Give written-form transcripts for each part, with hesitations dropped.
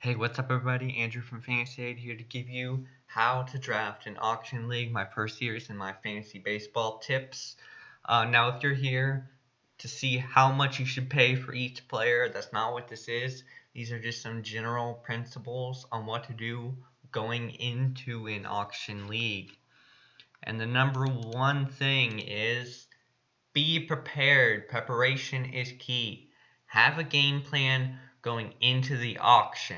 Hey, what's up, everybody? Andrew from Fantasy Aid here to give you how to draft an auction league, my first series in my fantasy baseball tips. Now, if you're here to see how much you should pay for each player, that's not what this is. These are just some general principles on what to do going into an auction league. And the number one thing is be prepared. Preparation is key. Have a game plan going into the auction.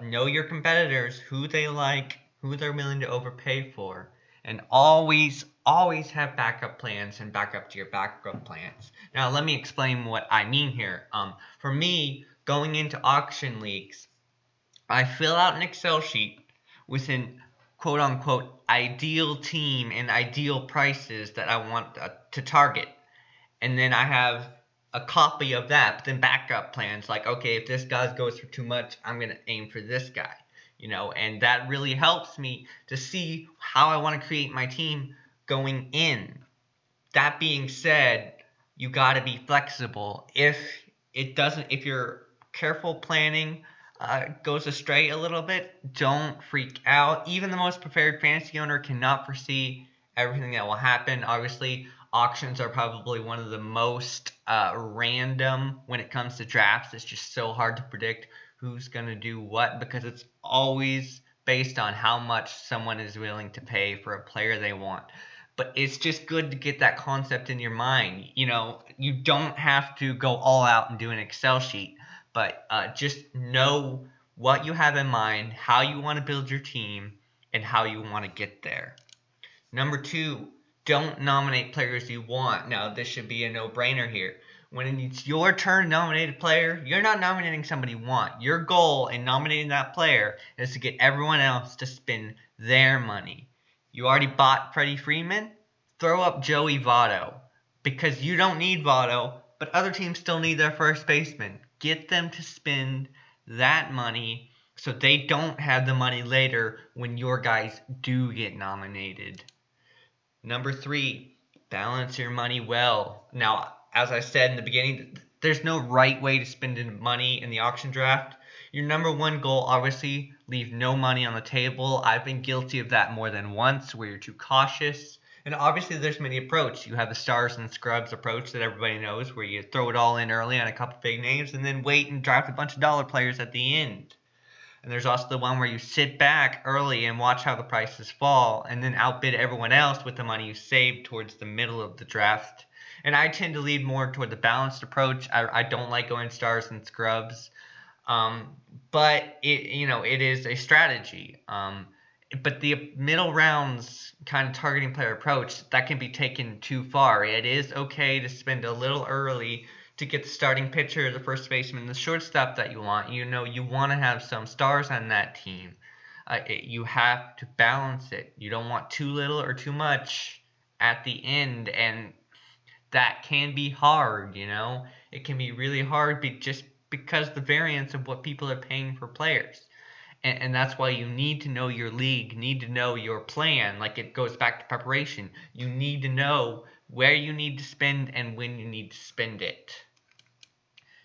Know your competitors, who they like, who they're willing to overpay for, and always have backup plans and backup to your backup plans. Now, let me explain what I mean here. For me, going into auction leagues, I fill out an Excel sheet with an quote unquote ideal team and ideal prices that I want to target. And then I have a copy of that, but then backup plans like, okay, if this guy goes for too much, I'm going to aim for this guy. And that really helps me to see how I want to create my team going in. That being said, you got to be flexible. If your careful planning goes astray a little bit, don't freak out. Even the most prepared fantasy owner cannot foresee everything that will happen. Obviously, auctions are probably one of the most random when it comes to drafts. It's just so hard to predict who's going to do what because it's always based on how much someone is willing to pay for a player they want. But it's just good to get that concept in your mind. You don't have to go all out and do an Excel sheet, but just know what you have in mind, how you want to build your team, and how you want to get there. Number two, don't nominate players you want. Now, this should be a no-brainer here. When it's your turn to nominate a player, you're not nominating somebody you want. Your goal in nominating that player is to get everyone else to spend their money. You already bought Freddie Freeman? Throw up Joey Votto. Because you don't need Votto, but other teams still need their first baseman. Get them to spend that money so they don't have the money later when your guys do get nominated. Number three, balance your money well. Now, as I said in the beginning, there's no right way to spend money in the auction draft. Your number one goal, obviously, leave no money on the table. I've been guilty of that more than once, where you're too cautious. And obviously, there's many approaches. You have the stars and scrubs approach that everybody knows, where you throw it all in early on a couple big names and then wait and draft a bunch of dollar players at the end. And there's also the one where you sit back early and watch how the prices fall and then outbid everyone else with the money you saved towards the middle of the draft. And I tend to lead more toward the balanced approach. I don't like going stars and scrubs. But it is a strategy. But the middle rounds kind of targeting player approach, that can be taken too far. It is okay to spend a little early to get the starting pitcher, the first baseman, the shortstop that you want. You want to have some stars on that team. You have to balance it. You don't want too little or too much at the end, and that can be hard. It can be really hard just because the variance of what people are paying for players. And that's why you need to know your league, need to know your plan. Like, it goes back to preparation. You need to know where you need to spend and when you need to spend it.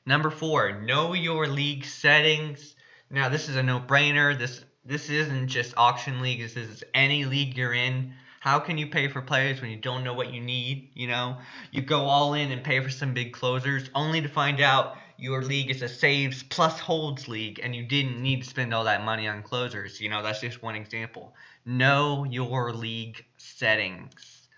Number four, know your league settings. Now, this is a no-brainer. This isn't just auction leagues. This is any league you're in. How can you pay for players when you don't know what you need? You go all in and pay for some big closers only to find out your league is a saves plus holds league and you didn't need to spend all that money on closers. That's just one example. Know your league settings.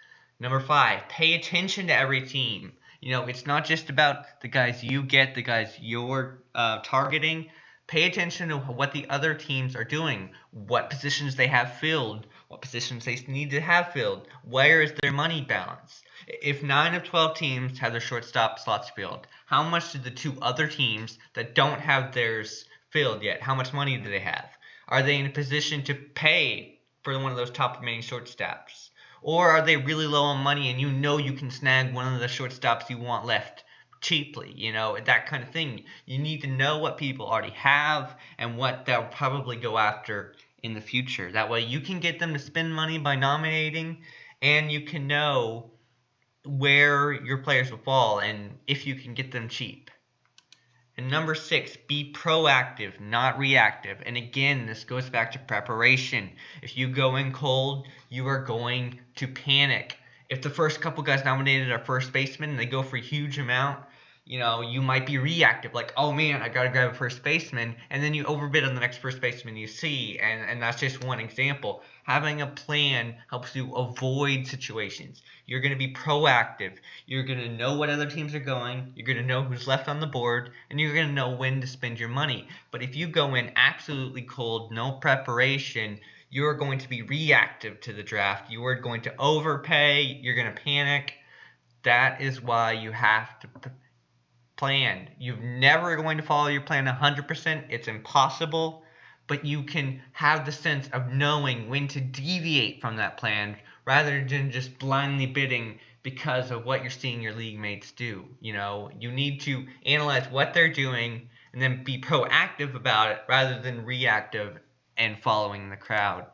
Number five, pay attention to every team. It's not just about the guys you get, the guys you're targeting. Pay attention to what the other teams are doing, what positions they have filled, what positions they need to have filled, where is their money balance. If 9 of 12 teams have their shortstop slots filled, how much do the two other teams that don't have theirs filled yet, how much money do they have? Are they in a position to pay for one of those top remaining shortstops? Or are they really low on money and you can snag one of the shortstops you want left cheaply, that kind of thing. You need to know what people already have and what they'll probably go after in the future. That way you can get them to spend money by nominating, and you can know where your players will fall and if you can get them cheap. And number 6, be proactive, not reactive. And again, this goes back to preparation. If you go in cold, you are going to panic. If the first couple guys nominated are first baseman and they go for a huge amount, you might be reactive, like, oh man, I gotta grab a first baseman, and then you overbid on the next first baseman you see, and that's just one example. Having a plan helps you avoid situations. You're gonna be proactive. You're gonna know what other teams are going. You're gonna know who's left on the board, and you're gonna know when to spend your money. But if you go in absolutely cold, no preparation, you're going to be reactive to the draft. You are going to overpay. You're gonna panic. That is why you have to plan. You're never going to follow your plan 100%. It's impossible. But you can have the sense of knowing when to deviate from that plan rather than just blindly bidding because of what you're seeing your league mates do. You need to analyze what they're doing and then be proactive about it rather than reactive and following the crowd.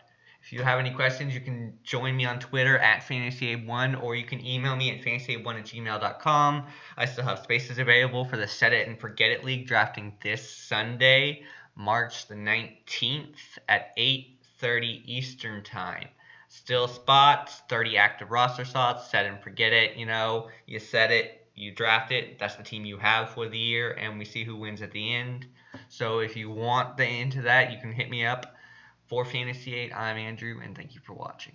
If you have any questions, you can join me on Twitter at FantasyAbe1, or you can email me at fantasyabe1@gmail.com. I still have spaces available for the Set It and Forget It League drafting this Sunday, March the 19th at 8:30 Eastern Time. Still spots, 30 active roster slots, set and forget it. You set it, you draft it, that's the team you have for the year, and we see who wins at the end. So if you want into that, you can hit me up. For Fantasy 8, I'm Andrew, and thank you for watching.